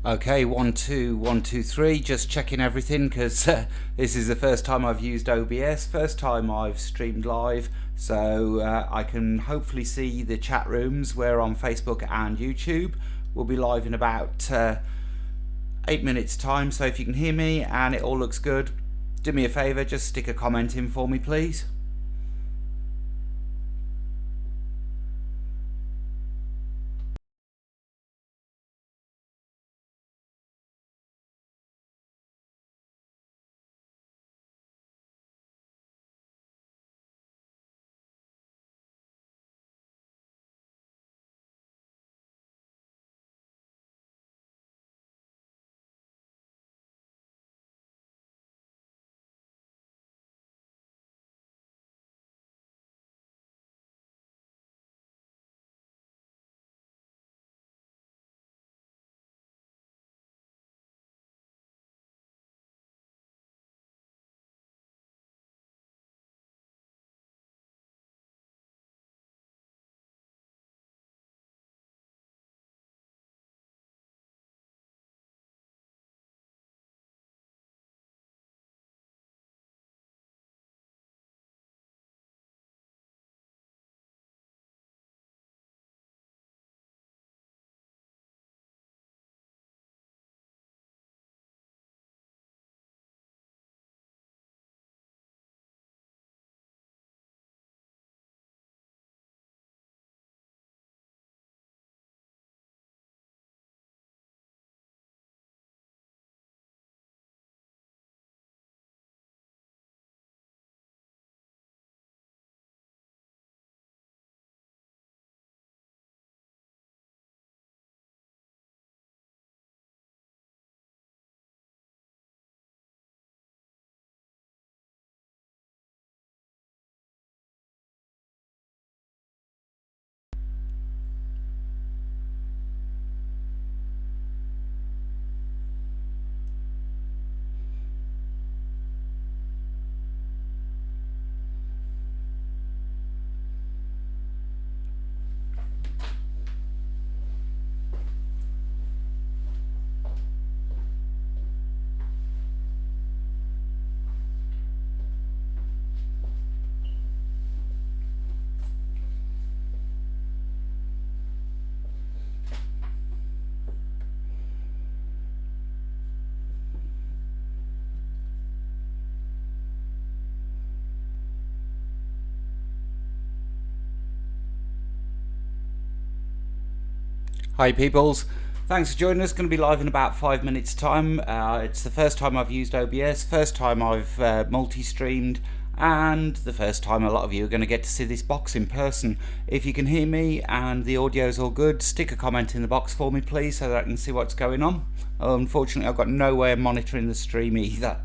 Okay, 1 2 1 2 3. Just checking everything because this is the first time I've used OBS, first time I've streamed live, so I can hopefully see the chat rooms. We're on Facebook and YouTube. We'll be live in about 8 minutes time, so if you can hear me and it all looks good, do me a favour, just stick a comment in for me, please. Hi peoples, thanks for joining us. Going to be live in about 5 minutes time. It's the first time I've used OBS, first time I've multi-streamed, and the first time a lot of you are going to get to see this box in person. If you can hear me and the audio is all good, stick a comment in the box for me please so that I can see what's going on. Unfortunately I've got no way of monitoring the stream either.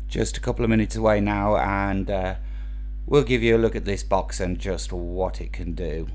Just a couple of minutes away now, and we'll give you a look at this box and just what it can do.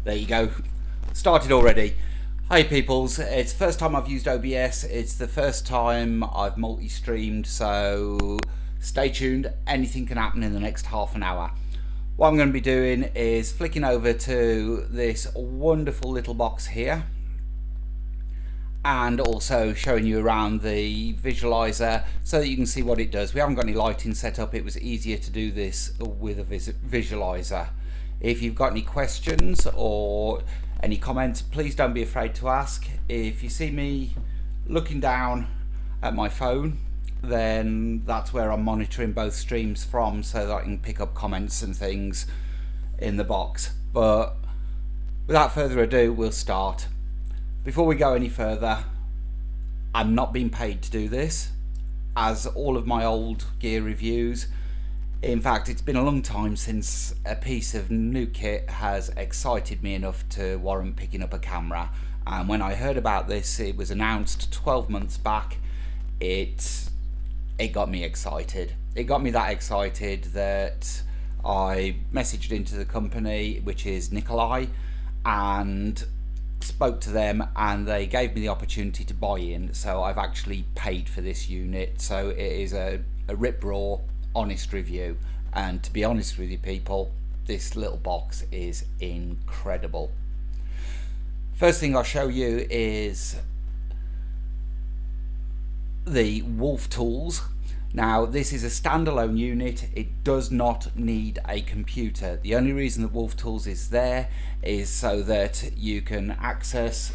There you go, started already. Hi peoples, it's the first time I've used OBS, it's the first time I've multi-streamed, so stay tuned, anything can happen in the next half an hour. What I'm going to be doing is flicking over to this wonderful little box here and also showing you around the visualizer so that you can see what it does. We haven't got any lighting set up, it was easier to do this with a visualizer. If you've got any questions or any comments, please don't be afraid to ask. If you see me looking down at my phone, then that's where I'm monitoring both streams from, so that I can pick up comments and things in the box. But without further ado, we'll start. Before we go any further, I'm not being paid to do this, as all of my old gear reviews. In fact, it's been a long time since a piece of new kit has excited me enough to warrant picking up a camera, and when I heard about this, it was announced 12 months back, it got me excited. It got me that excited that I messaged into the company, which is Nikolai, and spoke to them and they gave me the opportunity to buy in, so I've actually paid for this unit. So it is a rip raw honest review, and to be honest with you people, this little box is incredible. First thing I'll show you is the Wolf tools. Now this is a standalone unit, it does not need a computer. The only reason that Wolf tools is there is so that you can access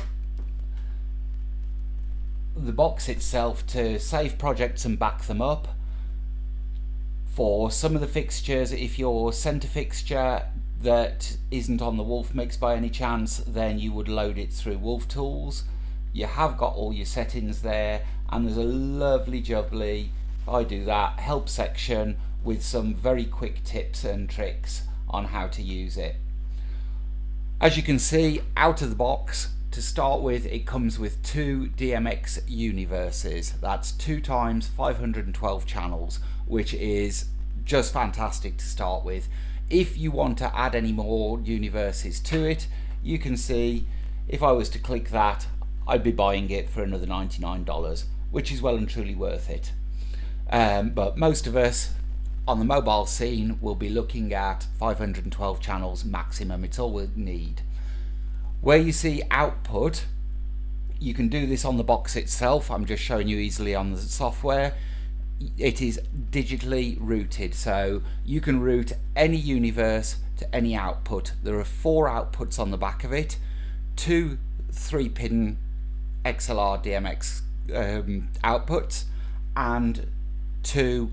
the box itself to save projects and back them up. For some of the fixtures, if your center fixture that isn't on the Wolfmix by any chance, then you would load it through Wolf tools. You have got all your settings there, and there's a lovely jubbly, if I do that, help section with some very quick tips and tricks on how to use it. As you can see, out of the box, to start with, it comes with 2 DMX universes. That's 2 times 512 channels, which is just fantastic to start with. If you want to add any more universes to it, you can see if I was to click that, I'd be buying it for another $99, which is well and truly worth it. But most of us on the mobile scene will be looking at 512 channels maximum. It's all we need. Where you see output, you can do this on the box itself. I'm just showing you easily on the software. It is digitally routed, so you can route any universe to any output. There are 4 outputs on the back of it, 2 3-pin XLR DMX outputs and 2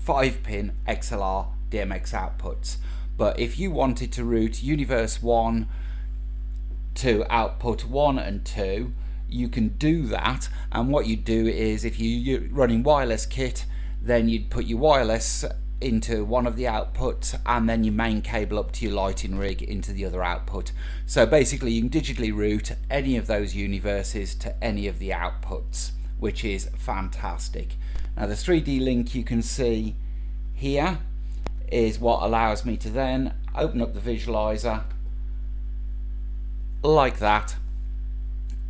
5-pin XLR DMX outputs. But if you wanted to route universe 1 to output 1 and 2, you can do that. And what you do is, if you're running wireless kit, then you'd put your wireless into one of the outputs and then your main cable up to your lighting rig into the other output. So basically you can digitally route any of those universes to any of the outputs, which is fantastic. Now the 3D link you can see here is what allows me to then open up the visualizer like that,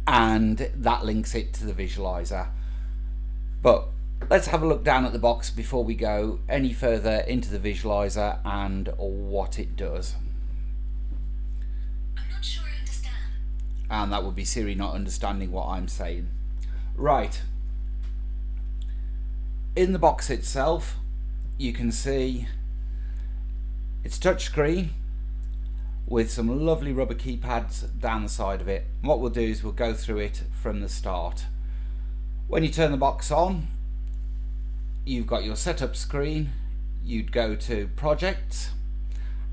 and that links it to the visualizer. But let's have a look down at the box before we go any further into the visualizer and what it does. I'm not sure I understand. And that would be Siri not understanding what I'm saying. Right. In the box itself, you can see it's touchscreen with some lovely rubber keypads down the side of it. And what we'll do is we'll go through it from the start. When you turn the box on, you've got your setup screen. You'd go to projects,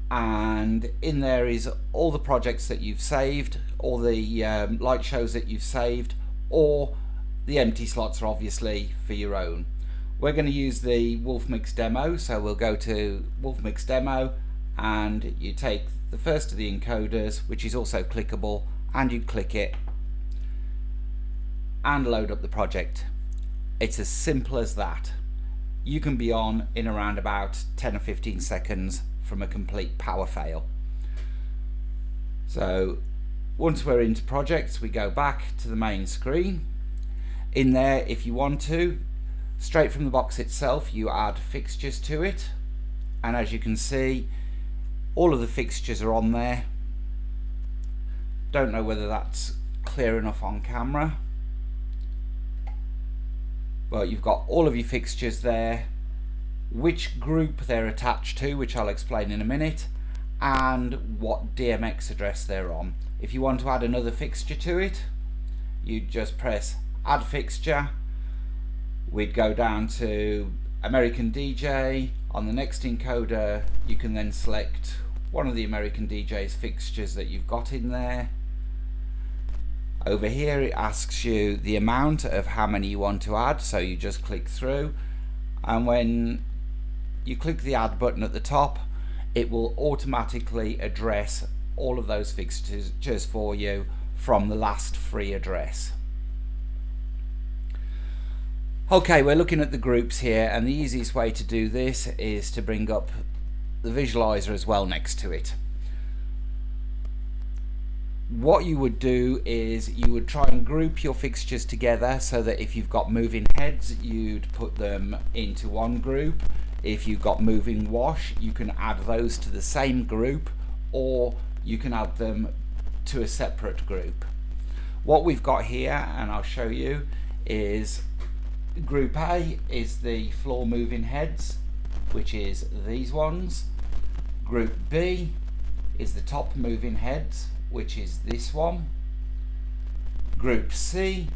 and in there is all the projects that you've saved, all the light shows that you've saved, or the empty slots are obviously for your own. We're going to use the Wolfmix demo, so we'll go to Wolfmix demo, and you take the first of the encoders, which is also clickable, and you click it and load up the project. It's as simple as that. You can be on in around about 10 or 15 seconds from a complete power fail. So once we're into projects, we go back to the main screen. In there, if you want to, straight from the box itself, you add fixtures to it, and as you can see, all of the fixtures are on there. Don't know whether that's clear enough on camera, but you've got all of your fixtures there, which group they're attached to, which I'll explain in a minute, and what DMX address they're on. If you want to add another fixture to it, you just press add fixture. We'd go down to American DJ. On the next encoder, you can then select one of the American DJ's fixtures that you've got in there. Over here it asks you the amount of how many you want to add, so you just click through, and when you click the add button at the top, it will automatically address all of those fixtures for you from the last free address. Okay, we're looking at the groups here, and the easiest way to do this is to bring up the visualizer as well next to it. what you would do is you would try and group your fixtures together so that if you've got moving heads, you'd put them into one group. If you've got moving wash, you can add those to the same group, or you can add them to a separate group. What we've got here, and I'll show you, is group A is the floor moving heads, which is these ones. Group B is the top moving heads, which is this one. Group C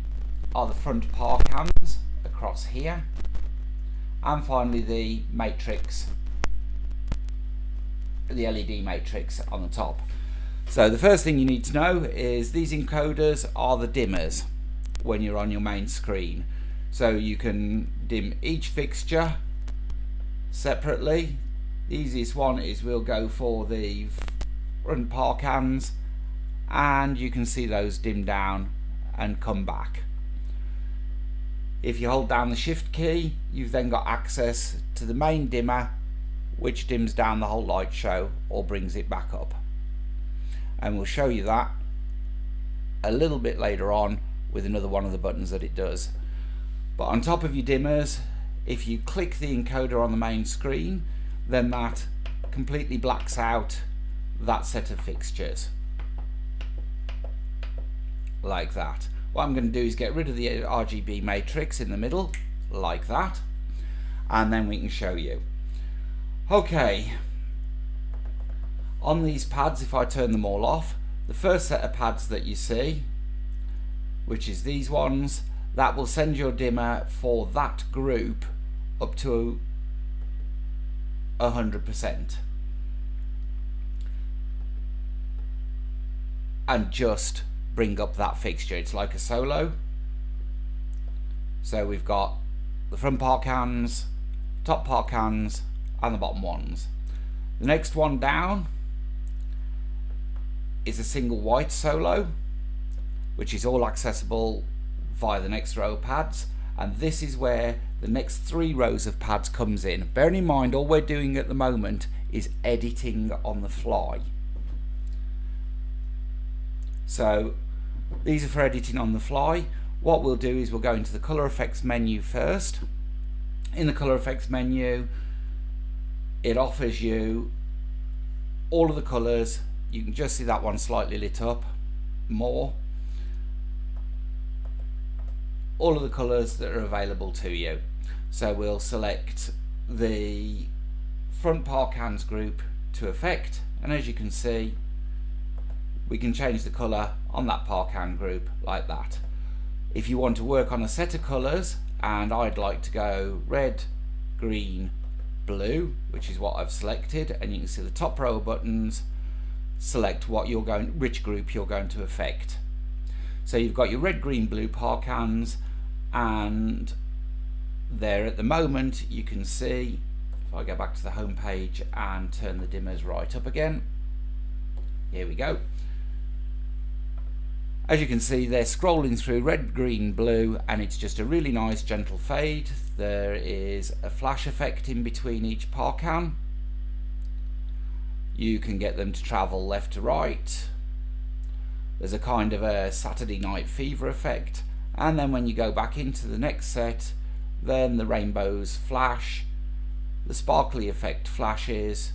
are the front park hands across here. And finally the matrix, the LED matrix on the top. So the first thing you need to know is these encoders are the dimmers when you're on your main screen. So you can dim each fixture separately. The easiest one is we'll go for the front park hands, and you can see those dim down and come back. If you hold down the shift key, you've then got access to the main dimmer, which dims down the whole light show or brings it back up. And we'll show you that a little bit later on with another one of the buttons that it does. But on top of your dimmers, if you click the encoder on the main screen, then that completely blacks out that set of fixtures. Like that. What I'm going to do is get rid of the RGB matrix in the middle, like that, and then we can show you. Okay, on these pads, if I turn them all off, the first set of pads that you see, which is these ones, that will send your dimmer for that group up to 100%. And just bring up that fixture. It's like a solo. So we've got the front park hands, top park hands, and the bottom ones. The next one down is a single white solo, which is all accessible via the next row of pads, and this is where the next 3 rows of pads comes in. Bearing in mind all we're doing at the moment is editing on the fly. So these are for editing on the fly. What we'll do is we'll go into the color effects menu first. In the color effects menu, it offers you all of the colors. You can just see that one slightly lit up more. All of the colors that are available to you. So we'll select the front park hands group to effect, and as you can see, we can change the color on that park hand group like that. If you want to work on a set of colors, and I'd like to go red, green, blue, which is what I've selected, and you can see the top row of buttons select which group you're going to affect. So you've got your red, green, blue park hands, and there at the moment you can see, if I go back to the home page and turn the dimmers right up again, here we go. As you can see, they're scrolling through red, green, blue, and it's just a really nice gentle fade. There is a flash effect in between each park hand. You can get them to travel left to right. There's a kind of a Saturday Night Fever effect, and then when you go back into the next set, then the rainbows flash, the sparkly effect flashes,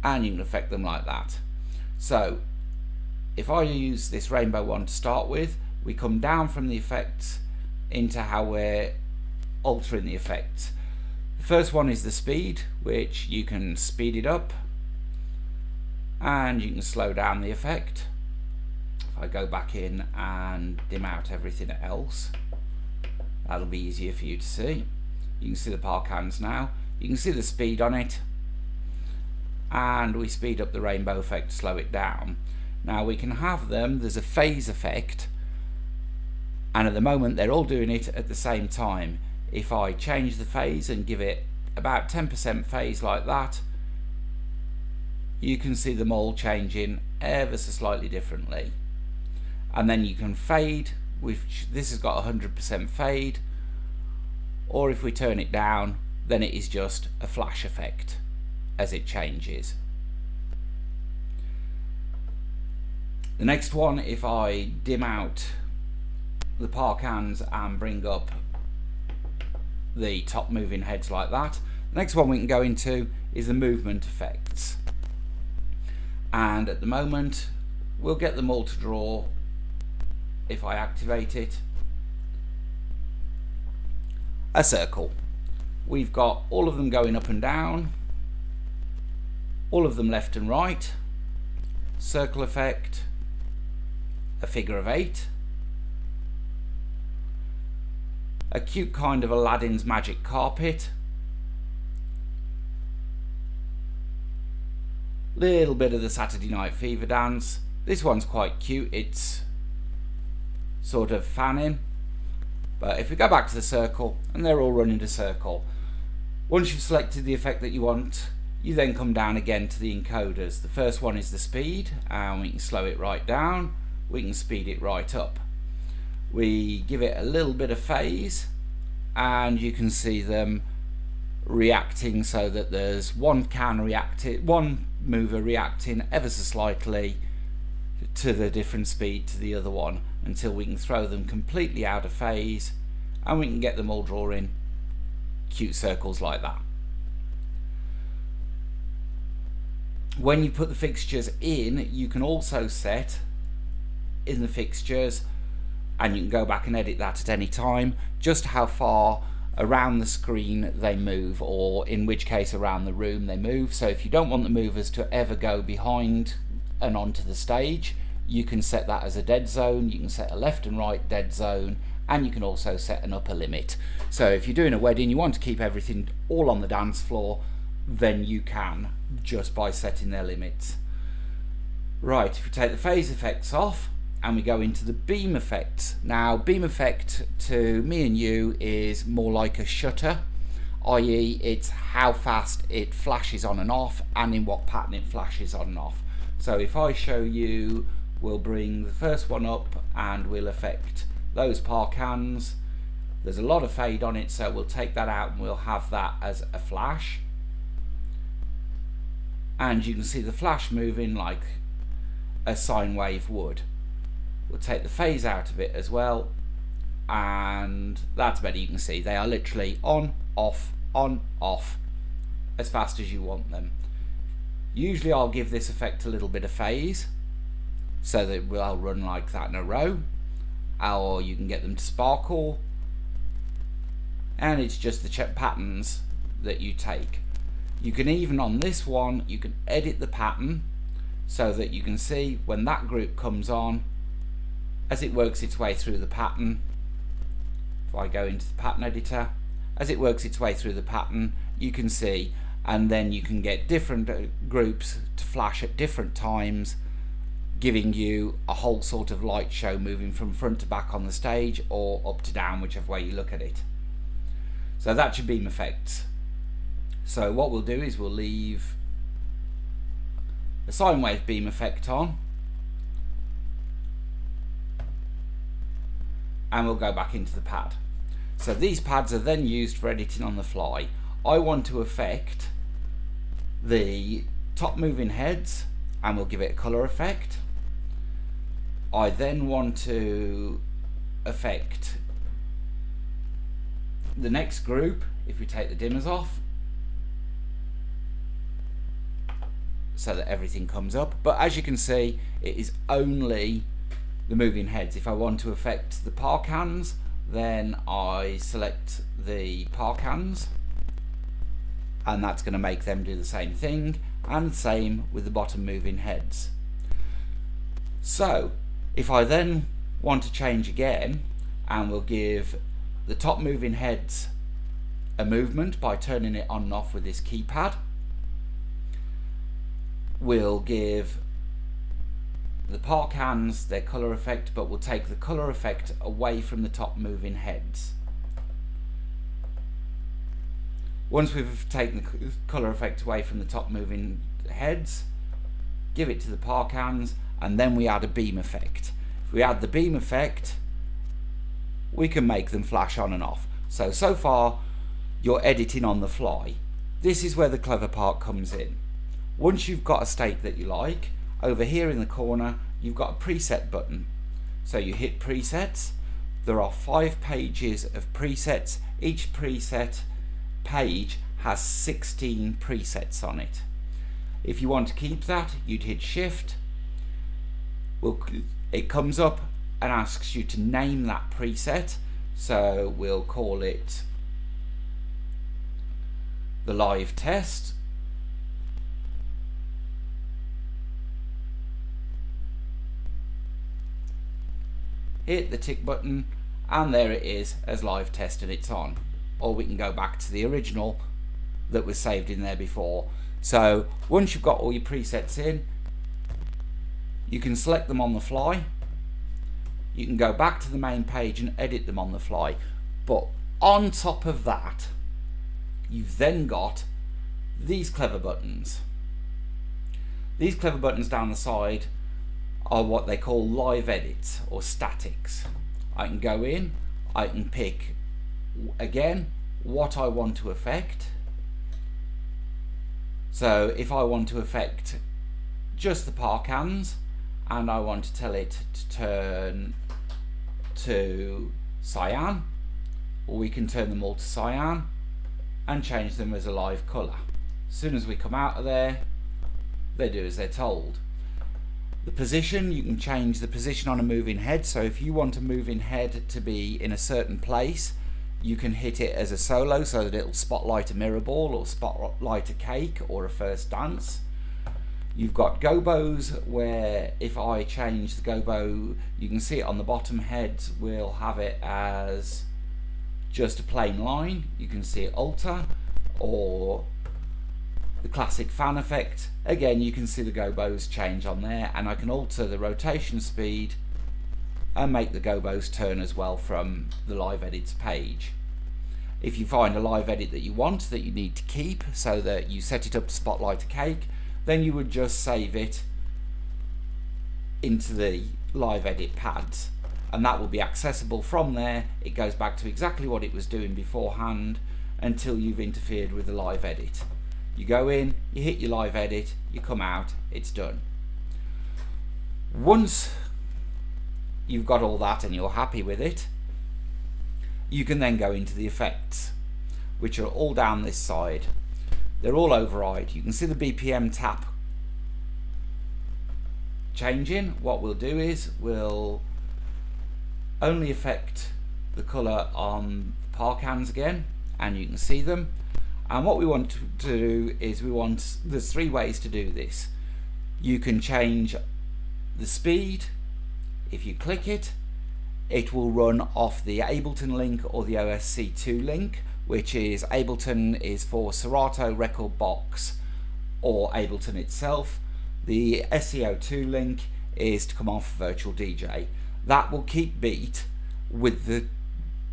and you can affect them like that. So if I use this rainbow one to start with, we come down from the effects into how we're altering the effects. The first one is the speed, which you can speed it up and you can slow down the effect. If I go back in and dim out everything else, that'll be easier for you to see. You can see the park hands now. You can see the speed on it, and we speed up the rainbow effect to slow it down. Now we can have them, there's a phase effect, and at the moment they're all doing it at the same time. If I change the phase and give it about 10% phase like that, you can see them all changing ever so slightly differently. And then you can fade, which this has got 100% fade, or if we turn it down, then it is just a flash effect as it changes. The next one, if I dim out the park hands and bring up the top moving heads like that, the next one we can go into is the movement effects. And at the moment we'll get them all to draw, if I activate it, a circle. We've got all of them going up and down, all of them left and right, circle effect, a figure of 8, a cute kind of Aladdin's magic carpet, little bit of the Saturday Night Fever dance. This one's quite cute, it's sort of fanning. But if we go back to the circle, and they're all running a circle, once you've selected the effect that you want, you then come down again to the encoders. The first one is the speed, and we can slow it right down, we can speed it right up. We give it a little bit of phase, and you can see them reacting so that there's one mover reacting ever so slightly to the different speed to the other one, until we can throw them completely out of phase and we can get them all drawing cute circles like that. When you put the fixtures in, you can also set in the fixtures, and you can go back and edit that at any time, just how far around the screen they move, or in which case around the room they move. So if you don't want the movers to ever go behind and onto the stage, you can set that as a dead zone, you can set a left and right dead zone, and you can also set an upper limit. So if you're doing a wedding, you want to keep everything all on the dance floor, then you can, just by setting their limits. Right, if we take the phase effects off and we go into the beam effects. Now, beam effect to me and you is more like a shutter, i.e. it's how fast it flashes on and off and in what pattern it flashes on and off. So if I show you, we'll bring the first one up and we'll affect those park hands. There's a lot of fade on it, so we'll take that out and we'll have that as a flash. And you can see the flash moving like a sine wave would. We'll take the phase out of it as well, and that's better. You can see they are literally on, off, as fast as you want them. Usually I'll give this effect a little bit of phase, so that I'll run like that in a row, or you can get them to sparkle, and it's just the patterns that you take. You can even, on this one, you can edit the pattern so that you can see when that group comes on, as it works its way through the pattern. If I go into the pattern editor, as it works its way through the pattern, you can see, and then you can get different groups to flash at different times, giving you a whole sort of light show moving from front to back on the stage, or up to down, whichever way you look at it. So that's your beam effects. So what we'll do is we'll leave the sine wave beam effect on, and we'll go back into the pad. So these pads are then used for editing on the fly. I want to affect the top moving heads, and we'll give it a color effect. I then want to affect the next group, if we take the dimmers off, so that everything comes up. But as you can see, it is only the moving heads. If I want to affect the park hands, then I select the park hands, and that's going to make them do the same thing, and same with the bottom moving heads. So if I then want to change again, and we'll give the top moving heads a movement by turning it on and off with this keypad, we'll give the park hands their color effect, but we'll take the color effect away from the top moving heads. Once we've taken the color effect away from the top moving heads, give it to the park hands, and then we add a beam effect. If we add the beam effect, we can make them flash on and off. So far you're editing on the fly. This is where the clever part comes in. Once you've got a state that you like, over here in the corner you've got a preset button. So you hit presets. There are 5 pages of presets. Each preset page has 16 presets on it. If you want to keep that, you'd hit shift. It comes up and asks you to name that preset. So we'll call it the live test. Hit the tick button and there it is as live test and it's on. Or we can go back to the original that was saved in there before. So once you've got all your presets in, you can select them on the fly. You can go back to the main page and edit them on the fly. But on top of that, you've then got these clever buttons. These clever buttons down the side are what they call live edits or statics. I can go in, I can pick again what I want to affect. So if I want to affect just the park hands and I want to tell it to turn to cyan, or we can turn them all to cyan and change them as a live colour. As soon as we come out of there, they do as they're told. The position, you can change the position on a moving head. So if you want a moving head to be in a certain place, you can hit it as a solo so that it'll spotlight a mirror ball or spotlight a cake or a first dance. You've got gobos where if I change the gobo, you can see it on the bottom head, we'll have it as just a plain line. You can see it alter, or the classic fan effect. Again, you can see the gobos change on there, and I can alter the rotation speed and make the gobos turn as well from the live edits page. If you find a live edit that you want, that you need to keep, so that you set it up to spotlight a cake, then you would just save it into the live edit pads, and that will be accessible from there. It goes back to exactly what it was doing beforehand until you've interfered with the live edit. You go in, you hit your live edit, you come out, it's done. Once you've got all that and you're happy with it, you can then go into the effects, which are all down this side. They're all override. You can see the BPM tap changing. What we'll do is we'll only affect the colour on the park hands again, and you can see them. And what we want to do is there's 3 ways to do this. You can change the speed. If you click it, it will run off the Ableton link or the OSC2 link, which is Ableton is for Serato, Record Box or Ableton itself. The SEO2 link is to come off Virtual DJ. That will keep beat with the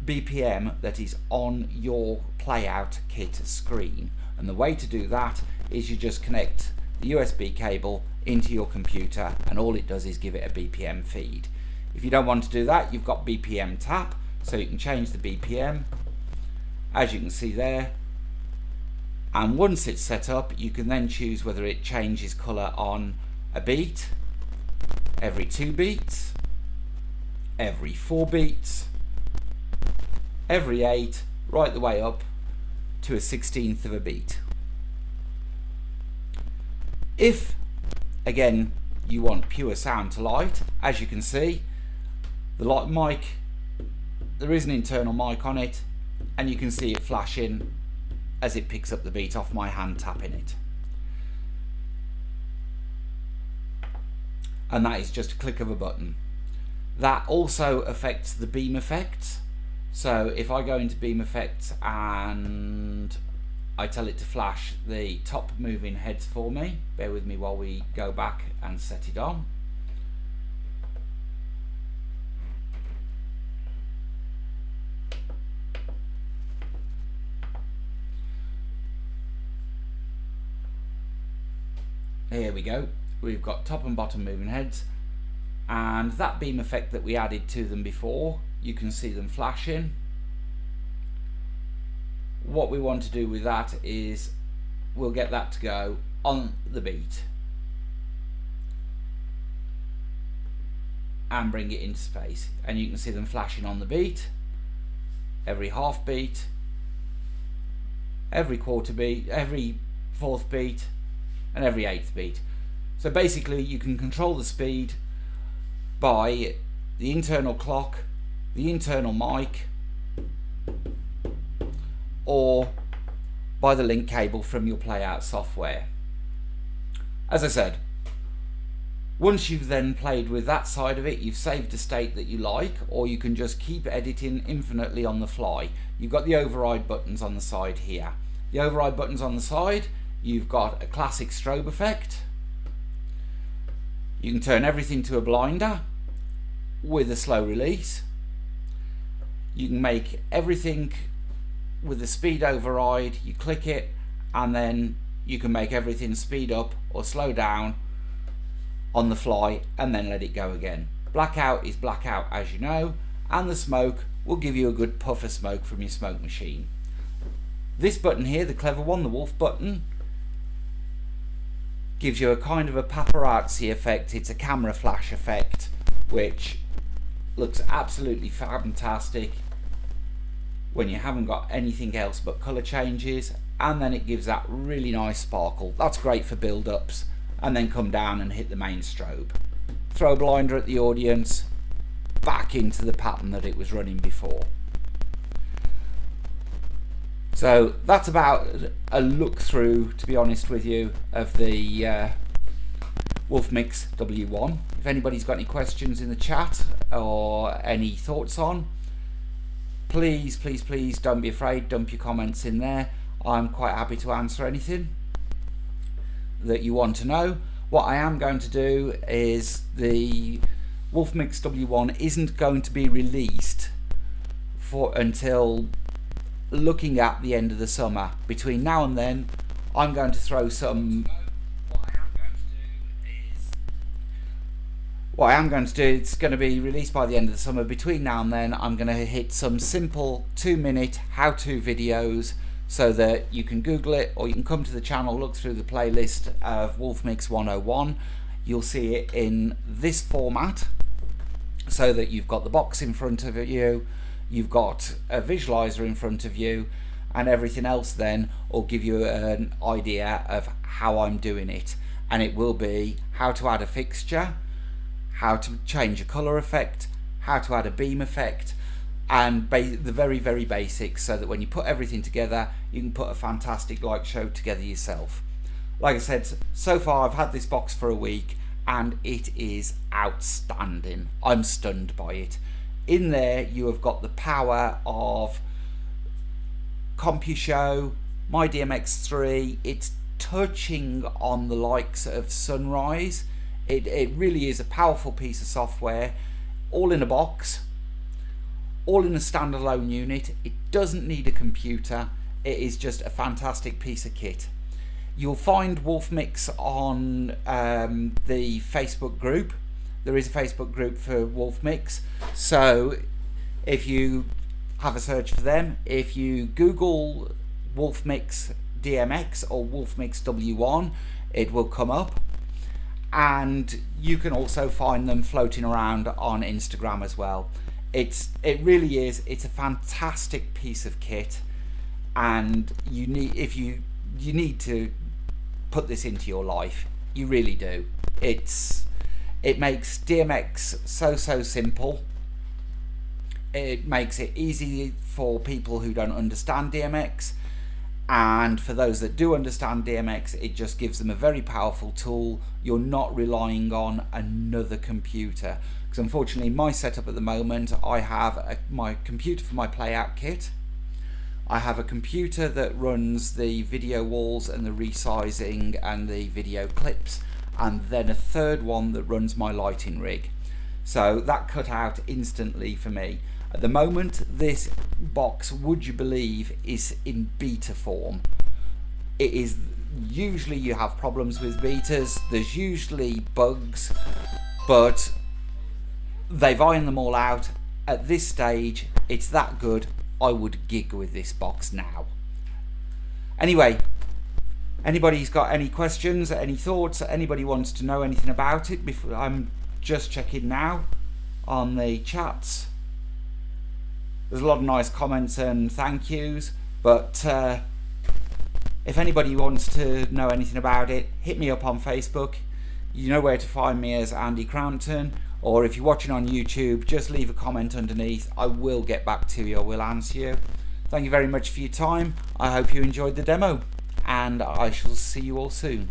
BPM that is on your playout kit screen, and the way to do that is you just connect the USB cable into your computer, and all it does is give it a BPM feed. If you don't want to do that, you've got BPM tap, so you can change the BPM as you can see there, and once it's set up you can then choose whether it changes colour on a beat, every 2 beats, every 4 beats, every 8, right the way up to a 16th of a beat. If again you want pure sound to light, as you can see, the light mic, there is an internal mic on it, and you can see it flashing as it picks up the beat off my hand tapping it. And that is just a click of a button. That also affects the beam effects. So if I go into beam effects and I tell it to flash the top moving heads for me, bear with me while we go back and set it on. Here we go, we've got top and bottom moving heads, and that beam effect that we added to them before, you can see them flashing. What we want to do with that is we'll get that to go on the beat. and bring it into space, and you can see them flashing on the beat, every half beat, every quarter beat, every fourth beat, and every eighth beat. So basically you can control the speed by the internal clock, the internal mic, or by the link cable from your playout software. As I said, once you've then played with that side of it, you've saved a state that you like, or you can just keep editing infinitely on the fly. You've got the override buttons on the side here. The override buttons on the side, you've got a classic strobe effect. You can turn everything to a blinder with a slow release. You can make everything with the speed override. You click it and then you can make everything speed up or slow down on the fly and then let it go again. Blackout is blackout, as you know, and the smoke will give you a good puff of smoke from your smoke machine. This button here, the clever one, the Wolf button, gives you a kind of a paparazzi effect. It's a camera flash effect which looks absolutely fantastic when you haven't got anything else but colour changes, and then it gives that really nice sparkle. That's great for build-ups, and then come down and hit the main strobe. Throw a blinder at the audience, back into the pattern that it was running before. So that's about a look through, to be honest with you, of the Wolfmix W1. If anybody's got any questions in the chat or any thoughts on, please don't be afraid, dump your comments in there. I'm quite happy to answer anything that you want to know. What I am going to do is the Wolfmix W1 isn't going to be released until looking at the end of the summer. Between now and then I'm going to throw some it's going to be released by the end of the summer. Between now and then I'm going to hit some simple 2-minute how-to videos so that you can Google it, or you can come to the channel, look through the playlist of Wolfmix 101. You'll see it in this format, so that you've got the box in front of you, you've got a visualizer in front of you, and everything else then will give you an idea of how I'm doing it. And it will be how to add a fixture, how to change a color effect, how to add a beam effect, and the very basics, so that when you put everything together you can put a fantastic light show together yourself. Like I said, so far I've had this box for a week and it is outstanding. I'm stunned by it. In there you have got the power of CompuShow, my DMX3. It's touching on the likes of Sunrise. It really is a powerful piece of software, all in a box, all in a standalone unit. It doesn't need a computer. It is just a fantastic piece of kit. You'll find Wolfmix on the Facebook group. There is a Facebook group for Wolfmix, so if you have a search for them, if you Google Wolfmix DMX or Wolfmix W1, it will come up. And you can also find them floating around on Instagram as well. It really is, it's a fantastic piece of kit, and you need to put this into your life. You really do. It makes DMX so simple. It makes it easy for people who don't understand DMX, and for those that do understand DMX, it just gives them a very powerful tool. You're not relying on another computer, because unfortunately my setup at the moment, I have my computer for my playout kit, I have a computer that runs the video walls and the resizing and the video clips, and then a third one that runs my lighting rig. So that cut out instantly for me. At the moment, this box, would you believe, is in beta form. It is usually, you have problems with betas, there's usually bugs, but they've ironed them all out. At this stage, it's that good. I would gig with this box now. Anyway, anybody's got any questions, any thoughts, anybody wants to know anything about it before, I'm just checking now. on the chats. There's a lot of nice comments and thank yous, but if anybody wants to know anything about it, hit me up on Facebook. You know where to find me as Andy Crampton, or if you're watching on YouTube, just leave a comment underneath. I will get back to you, I will answer you. Thank you very much for your time. I hope you enjoyed the demo, and I shall see you all soon.